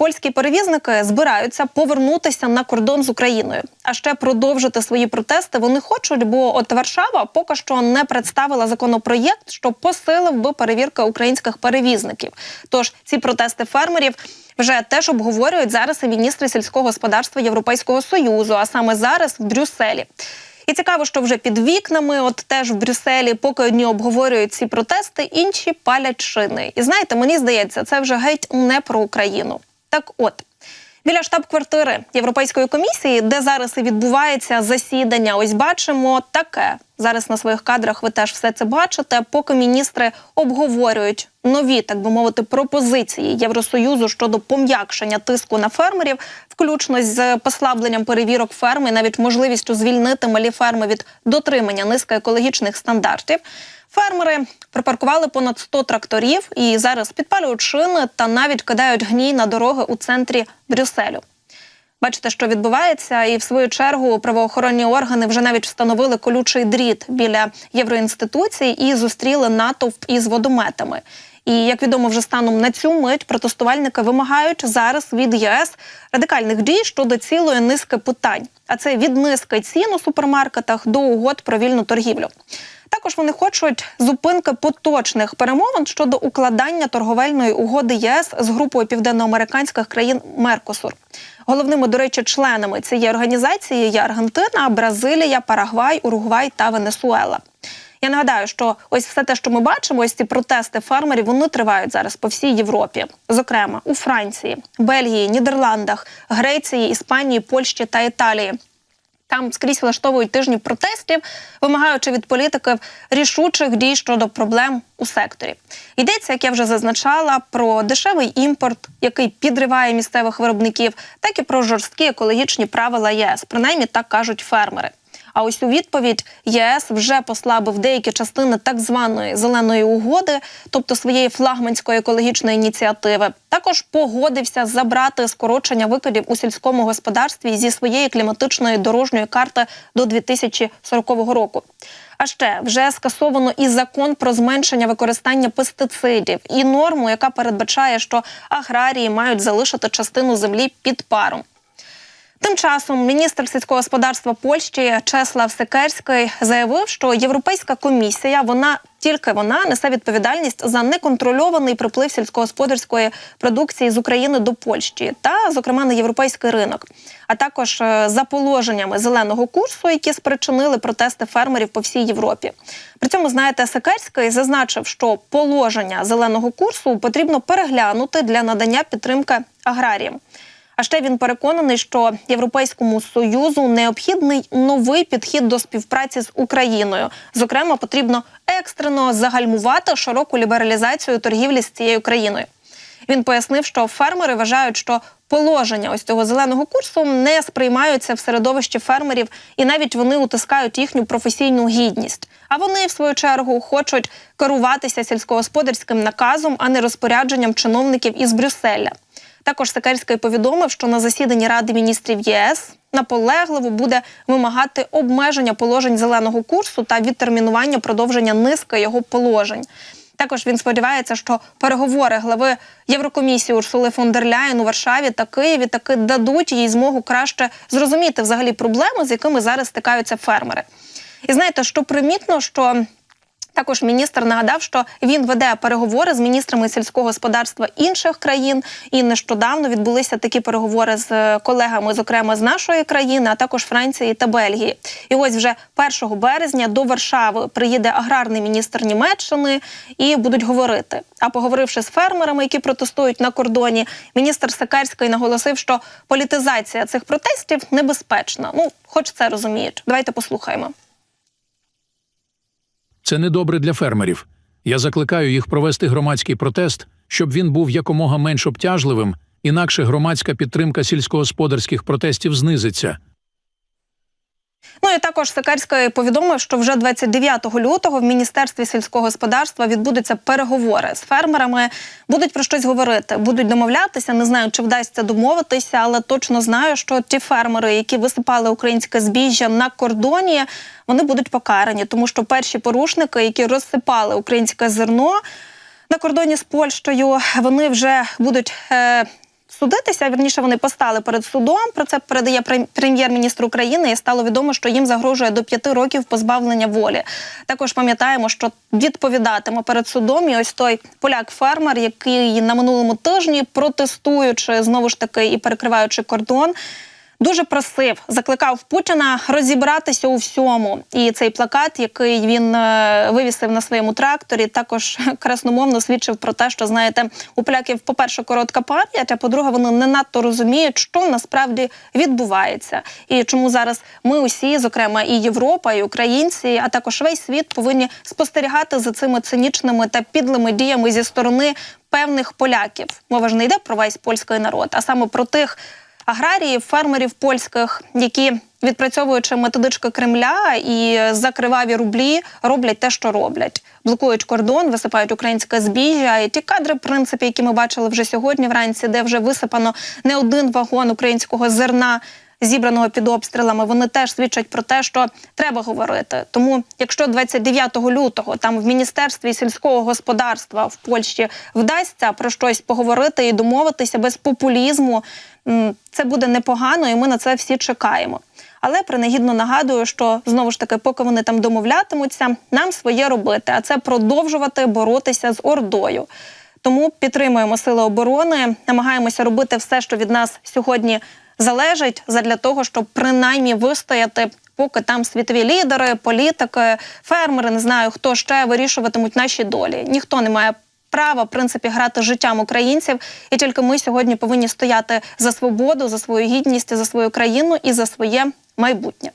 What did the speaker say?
Польські перевізники збираються повернутися на кордон з Україною. А ще продовжити свої протести вони хочуть, бо от Варшава поки що не представила законопроєкт, що посилив би перевірки українських перевізників. Тож ці протести фермерів вже теж обговорюють зараз і міністри сільського господарства Європейського Союзу, а саме зараз в Брюсселі. І цікаво, що вже під вікнами, от теж в Брюсселі, поки одні обговорюють ці протести, інші палять шини. І знаєте, мені здається, це вже геть не про Україну. Так от, біля штаб-квартири Європейської комісії, де зараз і відбувається засідання, ось бачимо таке. Зараз на своїх кадрах ви теж все це бачите, поки міністри обговорюють нові, так би мовити, пропозиції Євросоюзу щодо пом'якшення тиску на фермерів, включно з послабленням перевірок ферми, навіть можливістю звільнити малі ферми від дотримання низькоекологічних стандартів. Фермери припаркували понад 100 тракторів і зараз підпалюють шини та навіть кидають гній на дороги у центрі Брюсселю. Бачите, що відбувається, і в свою чергу правоохоронні органи вже навіть встановили колючий дріт біля євроінституцій і зустріли натовп із водометами. І, як відомо, вже станом на цю мить протестувальники вимагають зараз від ЄС радикальних дій щодо цілої низки питань. А це від низки цін у супермаркетах до угод про вільну торгівлю. Також вони хочуть зупинки поточних перемовин щодо укладання торговельної угоди ЄС з групою південноамериканських країн Меркосур. Головними, до речі, членами цієї організації є Аргентина, Бразилія, Парагвай, Уругвай та Венесуела. Я нагадаю, що ось все те, що ми бачимо, ось ці протести фермерів, вони тривають зараз по всій Європі. Зокрема, у Франції, Бельгії, Нідерландах, Греції, Іспанії, Польщі та Італії. Там скрізь влаштовують тижні протестів, вимагаючи від політиків рішучих дій щодо проблем у секторі. Йдеться, як я вже зазначала, про дешевий імпорт, який підриває місцевих виробників, так і про жорсткі екологічні правила ЄС. Принаймні, так кажуть фермери. А ось у відповідь ЄС вже послабив деякі частини так званої «зеленої угоди», тобто своєї флагманської екологічної ініціативи. Також погодився забрати скорочення викидів у сільському господарстві зі своєї кліматичної дорожньої карти до 2040 року. А ще вже скасовано і закон про зменшення використання пестицидів, і норму, яка передбачає, що аграрії мають залишити частину землі під паром. Тим часом міністр сільського господарства Польщі Чеслав Секерський заявив, що Європейська комісія, тільки вона несе відповідальність за неконтрольований приплив сільськогосподарської продукції з України до Польщі та, зокрема, на європейський ринок, а також за положеннями зеленого курсу, які спричинили протести фермерів по всій Європі. При цьому, знаєте, Секерський зазначив, що положення зеленого курсу потрібно переглянути для надання підтримки аграріям. А ще він переконаний, що Європейському Союзу необхідний новий підхід до співпраці з Україною. Зокрема, потрібно екстрено загальмувати широку лібералізацію торгівлі з цією країною. Він пояснив, що фермери вважають, що положення ось цього зеленого курсу не сприймаються в середовищі фермерів, і навіть вони утискають їхню професійну гідність. А вони, в свою чергу, хочуть керуватися сільськогосподарським наказом, а не розпорядженням чиновників із Брюсселя. Також Секерський повідомив, що на засіданні Ради міністрів ЄС наполегливо буде вимагати обмеження положень зеленого курсу та відтермінування продовження низки його положень. Також він сподівається, що переговори глави Єврокомісії Урсули фон дер Ляєн у Варшаві та Києві таки дадуть їй змогу краще зрозуміти взагалі проблеми, з якими зараз стикаються фермери. І знаєте, що примітно, що також міністр нагадав, що він веде переговори з міністрами сільського господарства інших країн, і нещодавно відбулися такі переговори з колегами, зокрема з нашої країни, а також Франції та Бельгії. І ось вже 1 березня до Варшави приїде аграрний міністр Німеччини і будуть говорити. А поговоривши з фермерами, які протестують на кордоні, міністр Секерський наголосив, що політизація цих протестів небезпечна. Хоч це розуміють. Давайте послухаємо. Це недобре для фермерів. Я закликаю їх провести громадський протест, щоб він був якомога менш обтяжливим, інакше громадська підтримка сільськогосподарських протестів знизиться. І також Секерський повідомив, що вже 29 лютого в Міністерстві сільського господарства відбудуться переговори з фермерами, будуть про щось говорити, будуть домовлятися, не знаю, чи вдасться домовитися, але точно знаю, що ті фермери, які висипали українське збіжжя на кордоні, вони будуть покарані, тому що перші порушники, які розсипали українське зерно на кордоні з Польщею, вони вже будуть судитися. Вірніше, вони постали перед судом. Про це передає прем'єр-міністр України. І стало відомо, що їм загрожує до 5 років позбавлення волі. Також пам'ятаємо, що відповідатиме перед судом і ось той поляк-фермер, який на минулому тижні, протестуючи, знову ж таки, і перекриваючи кордон, дуже просив, закликав Путіна розібратися у всьому. І цей плакат, який він вивісив на своєму тракторі, також красномовно свідчив про те, що, знаєте, у поляків, по-перше, коротка пам'ять, а по-друге, вони не надто розуміють, що насправді відбувається. І чому зараз ми усі, зокрема і Європа, і українці, а також весь світ повинні спостерігати за цими цинічними та підлими діями зі сторони певних поляків. Мова ж не йде про весь польський народ, а саме про тих аграріїв, фермерів польських, які, відпрацьовуючи методички Кремля і за криваві рублі, роблять те, що роблять. Блокують кордон, висипають українське збіжжя. І ті кадри, в принципі, які ми бачили вже сьогодні вранці, де вже висипано не один вагон українського зерна, зібраного під обстрілами, вони теж свідчать про те, що треба говорити. Тому, якщо 29 лютого там в Міністерстві сільського господарства в Польщі вдасться про щось поговорити і домовитися без популізму, це буде непогано, і ми на це всі чекаємо. Але принагідно нагадую, що, знову ж таки, поки вони там домовлятимуться, нам своє робити, а це продовжувати боротися з Ордою. Тому підтримуємо Сили оборони, намагаємося робити все, що від нас сьогодні залежить, задля того, щоб принаймні вистояти, поки там світові лідери, політики, фермери, не знаю, хто ще вирішуватимуть наші долі. Ніхто не має права, в принципі, грати життям українців, і тільки ми сьогодні повинні стояти за свободу, за свою гідність, за свою країну і за своє майбутнє.